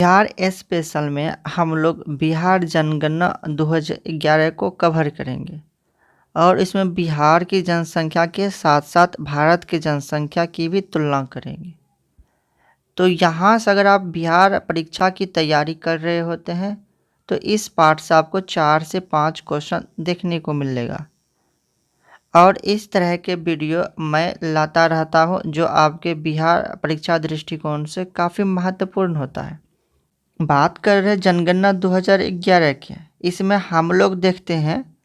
Bihar special में हम लोग बिहार जनगणना 2011 को कवर करेंगे और इसमें बिहार की जनसंख्या के साथ साथ भारत की जनसंख्या की भी तुलना करेंगे। तो यहाँ से अगर आप बिहार परीक्षा की तैयारी कर रहे होते हैं तो इस पार्ट से आपको 4 से 5 क्वेश्चन देखने को मिलेगा और इस तरह के वीडियो मैं लाता रहता हूँ जो आपके बिहार परीक्षा दृष्टिकोण से काफ़ी महत्वपूर्ण होता है। बात कर रहे जनगणना 2011 की। इसमें हम लोग देखते हैं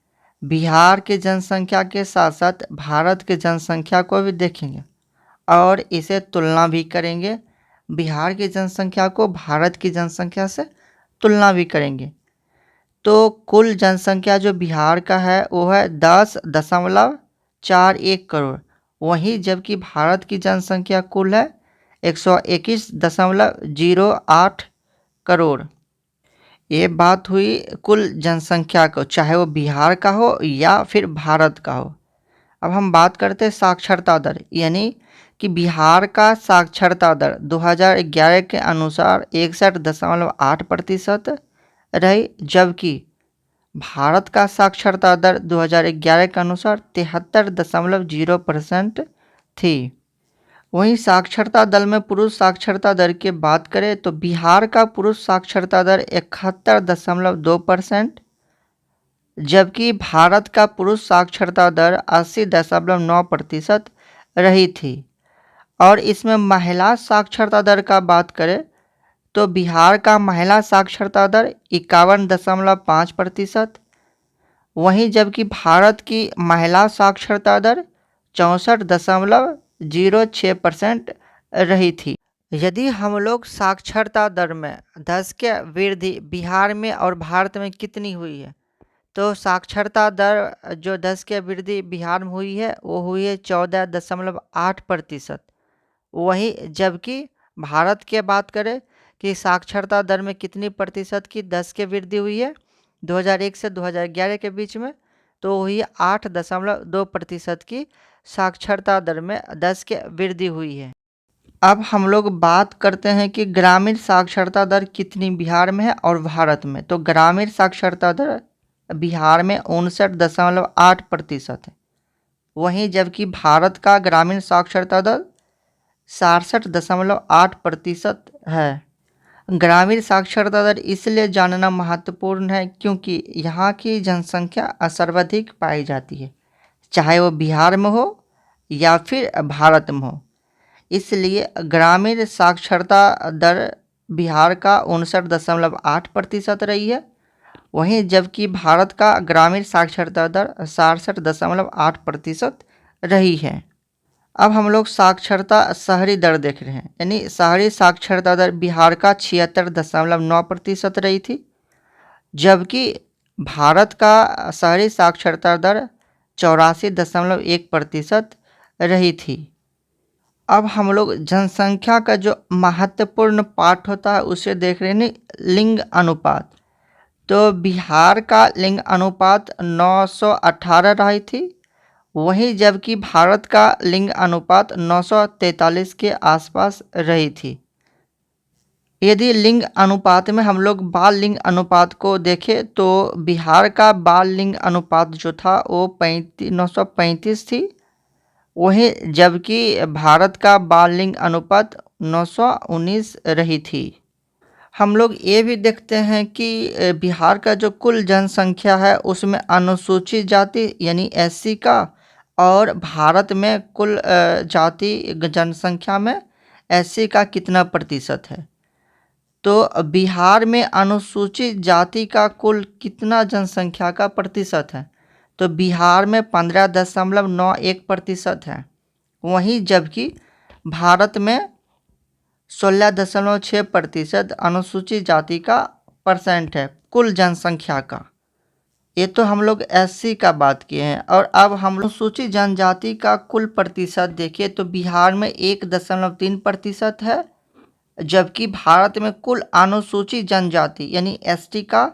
बिहार की जनसंख्या के साथ साथ भारत की जनसंख्या को भी देखेंगे और इसे तुलना भी करेंगे। बिहार की जनसंख्या को भारत की जनसंख्या से तुलना भी करेंगे। तो कुल जनसंख्या जो बिहार का है वो है 10.41 करोड़। वहीं जबकि भारत की जनसंख्या कुल है 121.08 करोड़। ये बात हुई कुल जनसंख्या को, चाहे वो बिहार का हो या फिर भारत का हो। अब हम बात करते हैं साक्षरता दर, यानी कि बिहार का साक्षरता दर 2011 के अनुसार 61.8% रही, जबकि भारत का साक्षरता दर 2011 के अनुसार 73.0% थी। वहीं साक्षरता दल में पुरुष साक्षरता दर की बात करें तो बिहार का पुरुष साक्षरता दर 71.2%, जबकि भारत का पुरुष साक्षरता दर 80.9% रही थी। और इसमें महिला साक्षरता दर का बात करें तो बिहार का महिला साक्षरता दर 51.5%, वहीं जबकि भारत की महिला साक्षरता दर 64.06% रही थी। यदि हम लोग साक्षरता दर में 10 के वृद्धि बिहार में और भारत में कितनी हुई है, तो साक्षरता दर जो 10 के वृद्धि बिहार में हुई है वो हुई है 14.8%। वहीं जबकि भारत की बात करें कि साक्षरता दर में कितनी प्रतिशत की 10 के वृद्धि हुई है 2001 से 2011 के बीच में, तो हुई 8.2% की साक्षरता दर में 10 के वृद्धि हुई है। अब हम लोग बात करते हैं कि ग्रामीण साक्षरता दर कितनी बिहार में है और भारत में। तो ग्रामीण साक्षरता दर बिहार में 59.8% है, वहीं जबकि भारत का ग्रामीण साक्षरता दर 66.8% है। ग्रामीण साक्षरता दर इसलिए जानना महत्वपूर्ण है क्योंकि यहाँ की जनसंख्या सर्वाधिक पाई जाती है, चाहे वो बिहार में हो या फिर भारत में हो। इसलिए ग्रामीण साक्षरता दर बिहार का 59.8% रही है, वहीं जबकि भारत का ग्रामीण साक्षरता दर 66.8% रही है। अब हम लोग साक्षरता शहरी दर देख रहे हैं, यानी शहरी साक्षरता दर बिहार का 76.9% रही थी, जबकि भारत का शहरी साक्षरता दर 84.1% रही थी। अब हम लोग जनसंख्या का जो महत्वपूर्ण पार्ट होता है उसे देख रहे हैं, लिंग अनुपात। तो बिहार का लिंग अनुपात 918 रही थी, वहीं जबकि भारत का लिंग अनुपात 943 के आसपास रही थी। यदि लिंग अनुपात में हम लोग बाल लिंग अनुपात को देखें तो बिहार का बाल लिंग अनुपात जो था वो 935 थी, वहीं जबकि भारत का बाल लिंग अनुपात 919 रही थी। हम लोग ये भी देखते हैं कि बिहार का जो कुल जनसंख्या है उसमें अनुसूचित जाति यानी एससी का और भारत में कुल जाति जनसंख्या में एससी का कितना प्रतिशत है। तो बिहार में अनुसूचित जाति का कुल कितना जनसंख्या का प्रतिशत है, तो बिहार में 15.91% है, वहीं जबकि भारत में 16.6% अनुसूचित जाति का परसेंट है कुल जनसंख्या का। ये तो हम लोग एससी का बात किए हैं। और अब हम लोग अनुसूचित जनजाति का कुल प्रतिशत देखिए तो बिहार में 1.3% है, जबकि भारत में कुल अनुसूचित जनजाति यानी एसटी का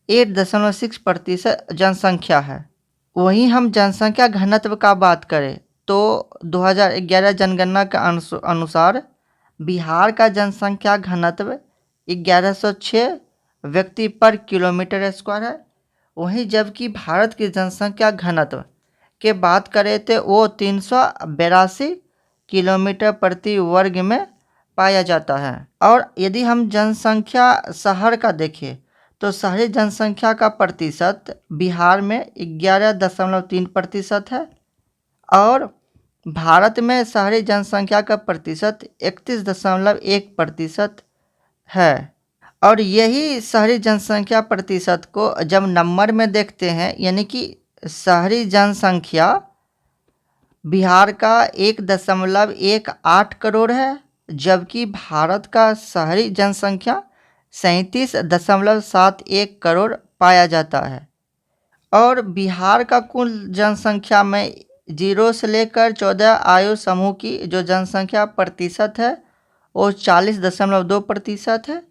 8.6% जनसंख्या है। वहीं हम जनसंख्या घनत्व का बात करें तो 2011 जनगणना के अनुसार बिहार का जनसंख्या घनत्व 1106 व्यक्ति पर किलोमीटर स्क्वायर है। वहीं जबकि भारत की जनसंख्या घनत्व के बात करें तो वो 382 किलोमीटर प्रति वर्ग में पाया जाता है। और यदि हम जनसंख्या शहर का देखें तो शहरी जनसंख्या का प्रतिशत बिहार में 11.3% है और भारत में शहरी जनसंख्या का प्रतिशत 31.1% है। और यही शहरी जनसंख्या प्रतिशत को जब नंबर में देखते हैं, यानी कि शहरी जनसंख्या बिहार का 1.18 करोड़ है, जबकि भारत का शहरी जनसंख्या 37.71 करोड़ पाया जाता है। और बिहार का कुल जनसंख्या में 0 से लेकर 14 आयु समूह की जो जनसंख्या प्रतिशत है वो 40.2% है,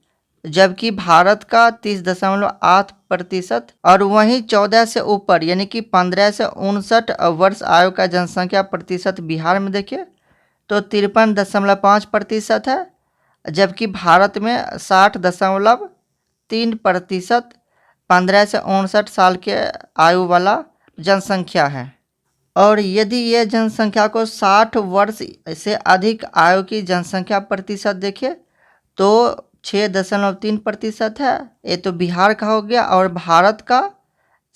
जबकि भारत का 30.8% और वहीं 14 से ऊपर यानी कि 15 से 59 वर्ष आयु का जनसंख्या प्रतिशत बिहार में देखिए तो 53.5% है, जबकि भारत में 60.3% 15 से 59 साल के आयु वाला जनसंख्या है। और यदि ये जनसंख्या को 60 वर्ष से अधिक आयु की जनसंख्या प्रतिशत देखें तो 6.3% है। ये तो बिहार का हो गया। और भारत का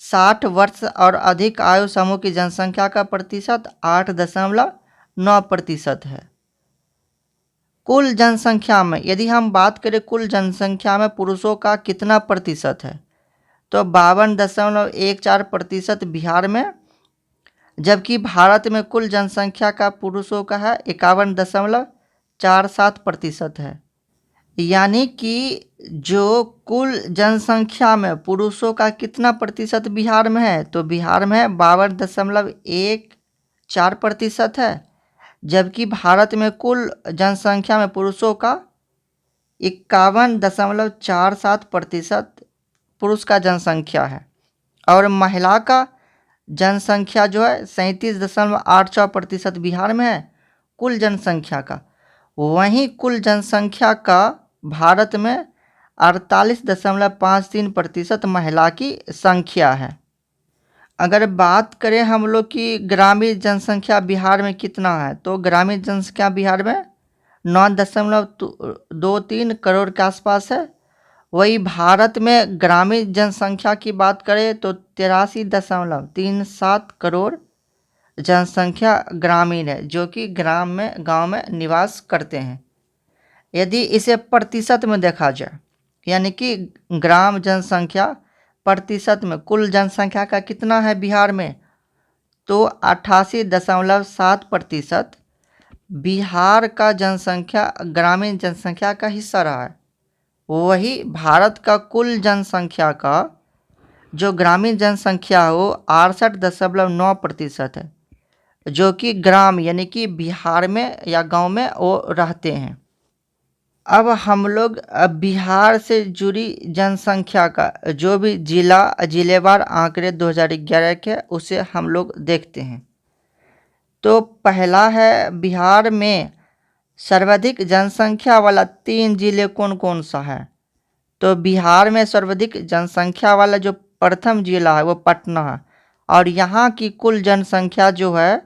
60 वर्ष और अधिक आयु समूह की जनसंख्या का प्रतिशत 8.9% है। कुल जनसंख्या में यदि हम बात करें कुल जनसंख्या में पुरुषों का कितना प्रतिशत है तो 52.14% बिहार में, जबकि भारत में कुल जनसंख्या का पुरुषों का है 51.47% है। यानी कि जो कुल जनसंख्या में पुरुषों का कितना प्रतिशत बिहार में है तो बिहार में 52.14% है, जबकि भारत में कुल जनसंख्या में पुरुषों का 51.47% पुरुष का जनसंख्या है। और महिला का जनसंख्या जो है 37.86% बिहार में है कुल जनसंख्या का। वहीं कुल जनसंख्या का भारत में 48.53% महिला की संख्या है। अगर बात करें हम लोग की ग्रामीण जनसंख्या बिहार में कितना है तो ग्रामीण जनसंख्या बिहार में 9.23 करोड़ के आसपास है। वही भारत में ग्रामीण जनसंख्या की बात करें तो 83.37 करोड़ जनसंख्या ग्रामीण है, जो कि गांव में निवास करते हैं। यदि इसे प्रतिशत में देखा जाए यानी कि ग्राम जनसंख्या प्रतिशत में कुल जनसंख्या का कितना है बिहार में तो 88.7% बिहार का जनसंख्या ग्रामीण जनसंख्या का हिस्सा रहा है। वही भारत का कुल जनसंख्या का जो ग्रामीण जनसंख्या हो 68.9% है, जो कि ग्राम यानी कि बिहार में या गांव में वो रहते हैं। अब हम लोग बिहार से जुड़ी जनसंख्या का जो भी जिलेवार आंकड़े 2011 के उसे हम लोग देखते हैं। तो पहला है बिहार में सर्वाधिक जनसंख्या वाला 3 जिले कौन कौन सा है तो बिहार में सर्वाधिक जनसंख्या वाला जो प्रथम जिला है वो पटना है और यहाँ की कुल जनसंख्या जो है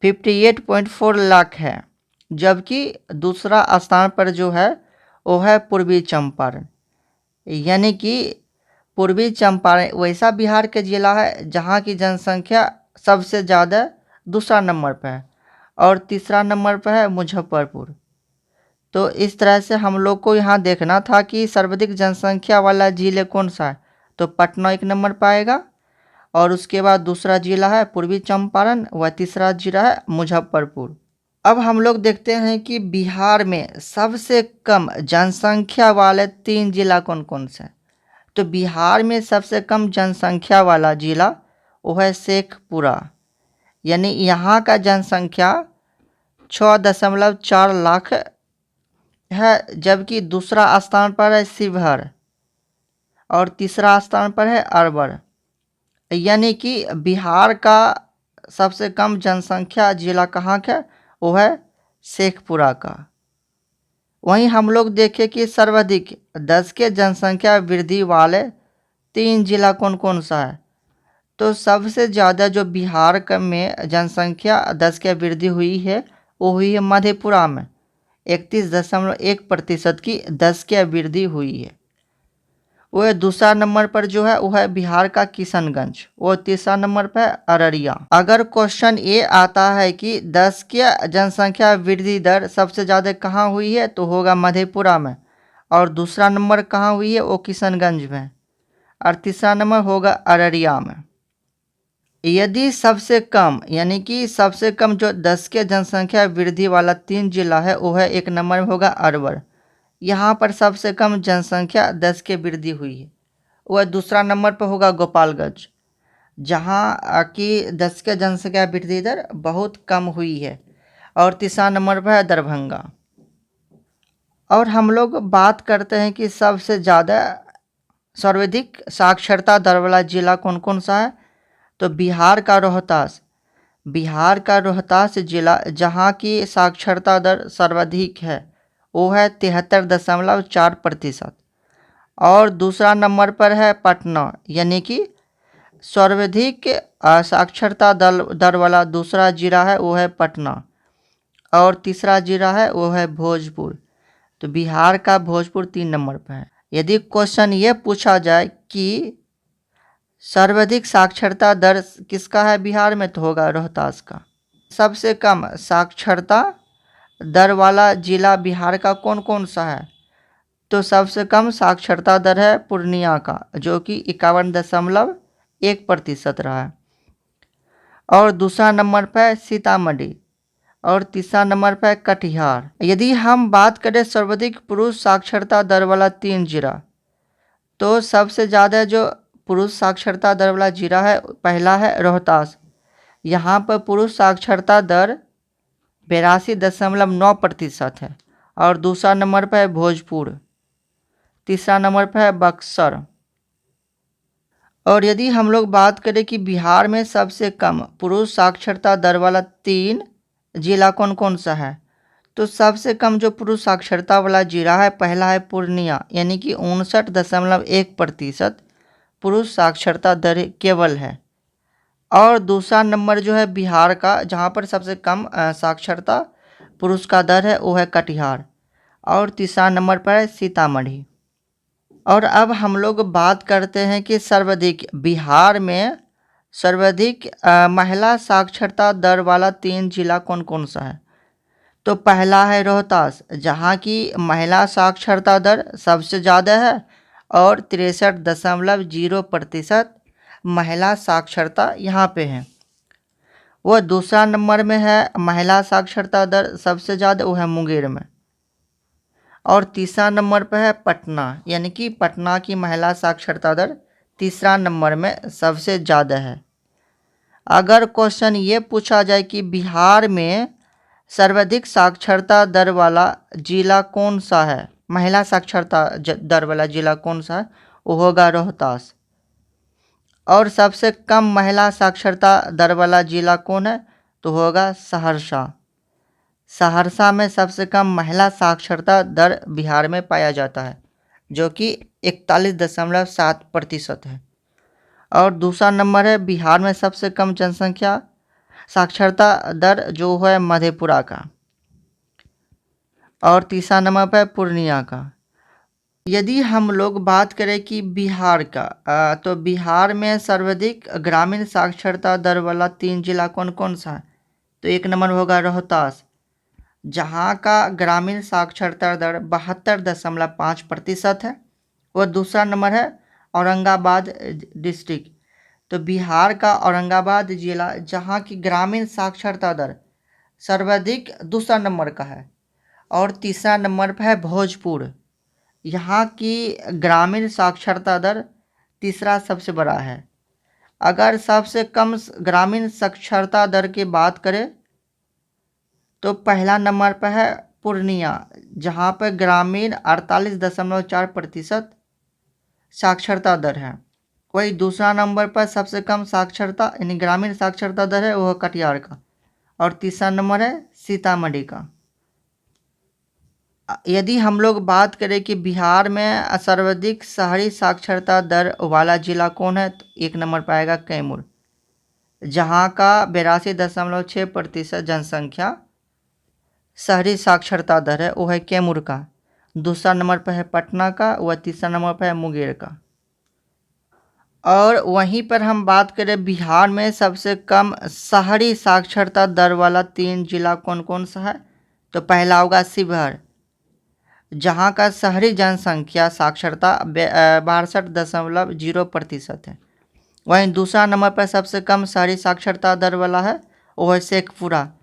58.4 लाख है, जबकि दूसरा स्थान पर जो है वो है पूर्वी चंपारण। यानी कि पूर्वी चंपारण वैसा बिहार के जिला है जहाँ की जनसंख्या सबसे ज़्यादा दूसरा नंबर पर है और तीसरा नंबर पर है मुजफ्फरपुर। तो इस तरह से हम लोग को यहाँ देखना था कि सर्वाधिक जनसंख्या वाला जिले कौन सा है तो पटना 1 नंबर पाएगा और उसके बाद दूसरा जिला है पूर्वी चंपारण व तीसरा जिला है मुजफ्फरपुर। अब हम लोग देखते हैं कि बिहार में सबसे कम जनसंख्या वाले 3 जिला कौन कौन से हैं तो बिहार में सबसे कम जनसंख्या वाला जिला वो है शेखपुरा। यानी यहाँ का जनसंख्या 6.4 लाख है, जबकि दूसरा स्थान पर है शिवहर और तीसरा स्थान पर है अरवल। यानी कि बिहार का सबसे कम जनसंख्या जिला कहाँ का वो है शेखपुरा का। वहीं हम लोग देखें कि सर्वाधिक 10 के जनसंख्या वृद्धि वाले 3 जिला कौन कौन सा है। तो सबसे ज़्यादा जो बिहार में जनसंख्या 10 की वृद्धि हुई है वो हुई है मधेपुरा में, 31.1% की 10 की वृद्धि हुई है। वो दूसरा नंबर पर जो है वो है बिहार का किशनगंज, वो तीसरा नंबर पर अररिया। अगर क्वेश्चन ये आता है कि 10 की जनसंख्या वृद्धि दर सबसे ज़्यादा कहाँ हुई है तो होगा मधेपुरा में, और दूसरा नंबर कहाँ हुई है वो किशनगंज में, और तीसरा नंबर होगा अररिया में। यदि सबसे कम यानी कि सबसे कम जो 10 के जनसंख्या वृद्धि वाला 3 जिला है वो है, एक नंबर में होगा अरवल, यहाँ पर सबसे कम जनसंख्या 10 के वृद्धि हुई है। वह दूसरा नंबर पर होगा गोपालगंज, जहाँ की 10 के जनसंख्या वृद्धि दर बहुत कम हुई है, और तीसरा नंबर पर है दरभंगा। और हम लोग बात करते हैं कि सबसे ज़्यादा सर्वाधिक साक्षरता दर वाला जिला कौन कौन सा है। तो बिहार का रोहतास, बिहार का रोहतास जिला जहाँ की साक्षरता दर सर्वाधिक है वो है 73.4%। और दूसरा नंबर पर है पटना, यानी कि सर्वाधिक साक्षरता दर वाला दूसरा जिला है वो है पटना, और तीसरा जिला है वो है भोजपुर। तो बिहार का भोजपुर 3 नंबर पर है। यदि क्वेश्चन ये पूछा जाए कि सर्वाधिक साक्षरता दर किसका है बिहार में तो होगा रोहतास का। सबसे कम साक्षरता दर वाला जिला बिहार का कौन कौन सा है। तो सबसे कम साक्षरता दर है पूर्णिया का, जो कि 51.1% रहा है। और दूसरा नंबर पर सीतामढ़ी, और तीसरा नंबर पर कटिहार। यदि हम बात करें सर्वाधिक पुरुष साक्षरता दर वाला 3 जिला, तो सबसे ज़्यादा जो पुरुष साक्षरता दर वाला जिला है पहला है रोहतास, यहाँ पर पुरुष साक्षरता दर 82.9% है। और दूसरा नंबर पर है भोजपुर, तीसरा नंबर पर है बक्सर। और यदि हम लोग बात करें कि बिहार में सबसे कम पुरुष साक्षरता दर वाला 3 जिला कौन कौन सा है, तो सबसे कम जो पुरुष साक्षरता वाला जिला है पहला है पूर्णिया, यानी कि 59.1% पुरुष साक्षरता दर केवल है। और दूसरा नंबर जो है बिहार का, जहाँ पर सबसे कम साक्षरता पुरुष का दर है वो है कटिहार, और तीसरा नंबर पर है सीतामढ़ी। और अब हम लोग बात करते हैं कि सर्वाधिक बिहार में सर्वाधिक महिला साक्षरता दर वाला 3 जिला कौन कौन सा है। तो पहला है रोहतास, जहाँ की महिला साक्षरता दर सबसे ज़्यादा है, और 63.0% महिला साक्षरता यहाँ पे है। वह दूसरा नंबर में है महिला साक्षरता दर सबसे ज़्यादा, वो है मुंगेर में। और तीसरा नंबर पर है पटना, यानी कि पटना की महिला साक्षरता दर तीसरा नंबर में सबसे ज़्यादा है। अगर क्वेश्चन ये पूछा जाए कि बिहार में सर्वाधिक साक्षरता दर वाला जिला कौन सा है, महिला साक्षरता दर वाला जिला कौन सा है, वो होगा रोहतास। और सबसे कम महिला साक्षरता दर वाला जिला कौन है, तो होगा सहरसा। सहरसा में सबसे कम महिला साक्षरता दर बिहार में पाया जाता है, जो कि 41.7% है। और दूसरा नंबर है बिहार में सबसे कम जनसंख्या साक्षरता दर जो है मधेपुरा का, और तीसरा नंबर पर पूर्णिया का। यदि हम लोग बात करें कि बिहार का, तो बिहार में सर्वाधिक ग्रामीण साक्षरता दर वाला 3 जिला कौन कौन सा है। तो एक नंबर होगा रोहतास, जहाँ का ग्रामीण साक्षरता दर 72.5% है। और दूसरा नंबर है औरंगाबाद डिस्ट्रिक्ट। तो बिहार का औरंगाबाद जिला, जहाँ की ग्रामीण साक्षरता दर सर्वाधिक दूसरा नंबर का है। और तीसरा नंबर पर है भोजपुर, यहाँ की ग्रामीण साक्षरता दर तीसरा सबसे बड़ा है। अगर सबसे कम ग्रामीण साक्षरता दर की बात करें तो पहला नंबर पर है पूर्णिया, जहाँ पर ग्रामीण 48.4% साक्षरता दर है। वही दूसरा नंबर पर सबसे कम साक्षरता यानी ग्रामीण साक्षरता दर है, वह कटिहार का। और तीसरा नंबर है सीतामढ़ी का। यदि हम लोग बात करें कि बिहार में सर्वाधिक शहरी साक्षरता दर वाला जिला कौन है, तो 1 नंबर पर आएगा कैमूर, जहाँ का 82.6% जनसंख्या शहरी साक्षरता दर है, वो है कैमूर का। दूसरा नंबर पर है पटना का, व तीसरा नंबर पर है मुंगेर का। और वहीं पर हम बात करें बिहार में सबसे कम शहरी साक्षरता दर वाला 3 जिला कौन कौन सा है, तो पहला होगा शिवहर, जहाँ का शहरी जनसंख्या साक्षरता 62.0% है। वहीं दूसरा नंबर पर सबसे कम शहरी साक्षरता दर वाला है, वो है शेखपुरा।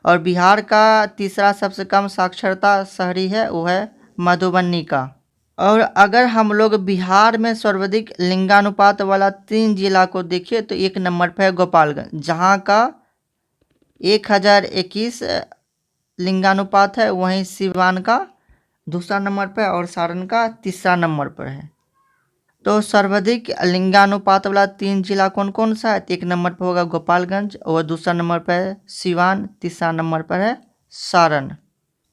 और बिहार का तीसरा सबसे कम साक्षरता शहरी है, वो है मधुबनी का। और अगर हम लोग बिहार में सर्वाधिक लिंगानुपात वाला 3 जिला को देखें तो 1 नंबर पर है गोपालगंज, जहाँ का 1021 लिंगानुपात है। वहीं सिवान का दूसरा नंबर पर और सारण का तीसरा नंबर पर है। तो सर्वाधिक लिंगानुपात वाला 3 जिला कौन कौन सा है, तो 1 नंबर पर होगा गोपालगंज, और दूसरा नंबर पर है सिवान, तीसरा नंबर पर है सारण।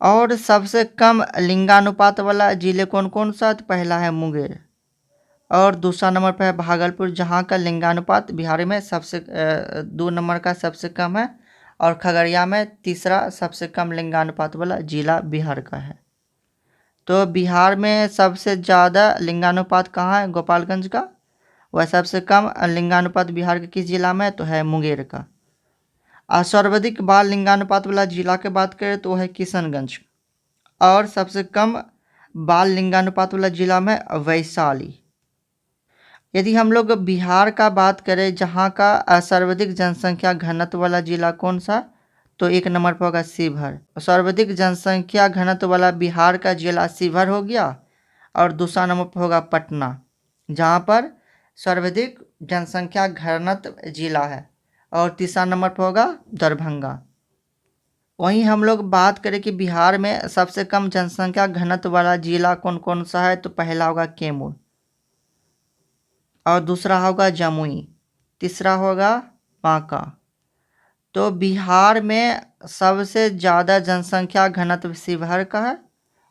और सबसे कम लिंगानुपात वाला जिले कौन कौन सा, तो पहला है मुंगेर, और दूसरा नंबर पर है भागलपुर, जहाँ का लिंगानुपात बिहार में सबसे 2 नंबर का सबसे कम है, और खगड़िया में तीसरा सबसे कम लिंगानुपात वाला जिला बिहार का है। तो बिहार में सबसे ज़्यादा लिंगानुपात कहाँ है, गोपालगंज का। वह सबसे कम लिंगानुपात बिहार के किस जिला में, तो है मुंगेर का। सर्वाधिक बाल लिंगानुपात वाला जिला की बात करें तो वह है किशनगंज, और सबसे कम बाल लिंगानुपात वाला जिला में वैशाली। यदि हम लोग बिहार का बात करें जहाँ का सर्वाधिक जनसंख्या घनत्व वाला जिला कौन सा, तो 1 नंबर पर होगा शिवहर। सर्वाधिक जनसंख्या घनत्व वाला बिहार का जिला शिवहर हो गया, और दूसरा नंबर पर होगा पटना, जहाँ पर सर्वाधिक जनसंख्या घनत्व जिला है, और तीसरा नंबर पर होगा दरभंगा। वहीं हम लोग बात करें कि बिहार में सबसे कम जनसंख्या घनत्व वाला जिला कौन कौन सा है, तो पहला होगा कैमूर, और दूसरा होगा जमुई, तीसरा होगा बांका। तो बिहार में सबसे ज़्यादा जनसंख्या घनत्व शिवहर का है,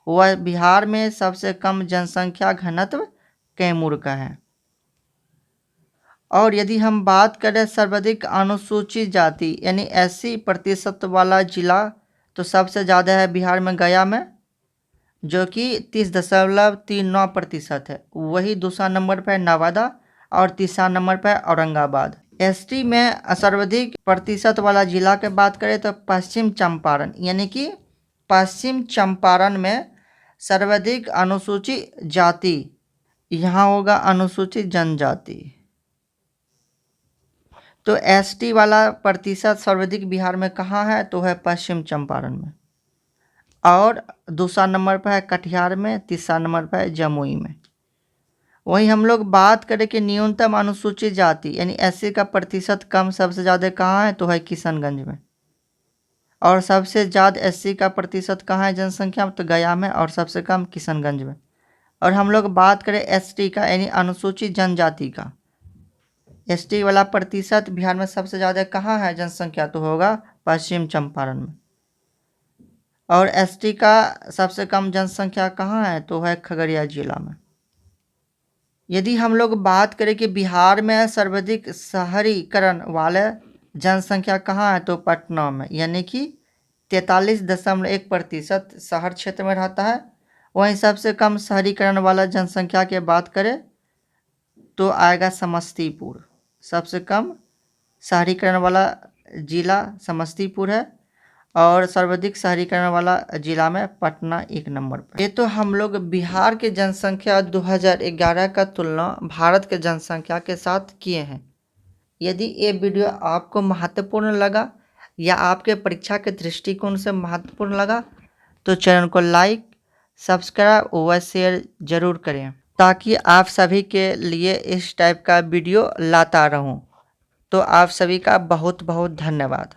वह बिहार में सबसे कम जनसंख्या घनत्व कैमूर का है। और यदि हम बात करें सर्वाधिक अनुसूचित जाति यानी 80% वाला जिला, तो सबसे ज़्यादा है बिहार में गया में, जो कि 30.39% है। वही दूसरा नंबर पर नवादा, और तीसरा नंबर पर औरंगाबाद। एसटी में सर्वाधिक प्रतिशत वाला जिला की बात करें तो पश्चिम चंपारण, यानी कि पश्चिम चंपारण में सर्वाधिक अनुसूचित जाति, यहाँ होगा अनुसूचित जनजाति। तो एसटी वाला प्रतिशत सर्वाधिक बिहार में कहाँ है, तो है पश्चिम चंपारण में, और दूसरा नंबर पर है कटिहार में, तीसरा नंबर पर है जमुई में। वहीं हम लोग बात करें कि न्यूनतम अनुसूचित जाति यानी एससी का प्रतिशत कम सबसे ज़्यादा कहाँ है, तो है किशनगंज में, और सबसे ज़्यादा एससी का प्रतिशत कहाँ है जनसंख्या में, तो गया में, और सबसे कम किशनगंज में। और हम लोग बात करें एसटी का यानी अनुसूचित जनजाति का, एसटी वाला प्रतिशत बिहार में सबसे ज़्यादा कहाँ है जनसंख्या, तो होगा पश्चिम चंपारण में। और एसटी का सबसे कम जनसंख्या कहाँ है, तो है खगड़िया जिला में। यदि हम लोग बात करें कि बिहार में सर्वाधिक शहरीकरण वाले जनसंख्या कहाँ है, तो पटना में, यानी कि 43.1% शहर क्षेत्र में रहता है। वहीं सबसे कम शहरीकरण वाला जनसंख्या की बात करें तो आएगा समस्तीपुर, सबसे कम शहरीकरण वाला जिला समस्तीपुर है, और सर्वाधिक शहरीकरण वाला जिला में पटना 1 नंबर पर। ये तो हम लोग बिहार के जनसंख्या 2011 का तुलना भारत के जनसंख्या के साथ किए हैं। यदि ये वीडियो आपको महत्वपूर्ण लगा या आपके परीक्षा के दृष्टिकोण से महत्वपूर्ण लगा, तो चैनल को लाइक, सब्सक्राइब व शेयर जरूर करें, ताकि आप सभी के लिए इस टाइप का वीडियो लाता रहूं। तो आप सभी का बहुत बहुत धन्यवाद।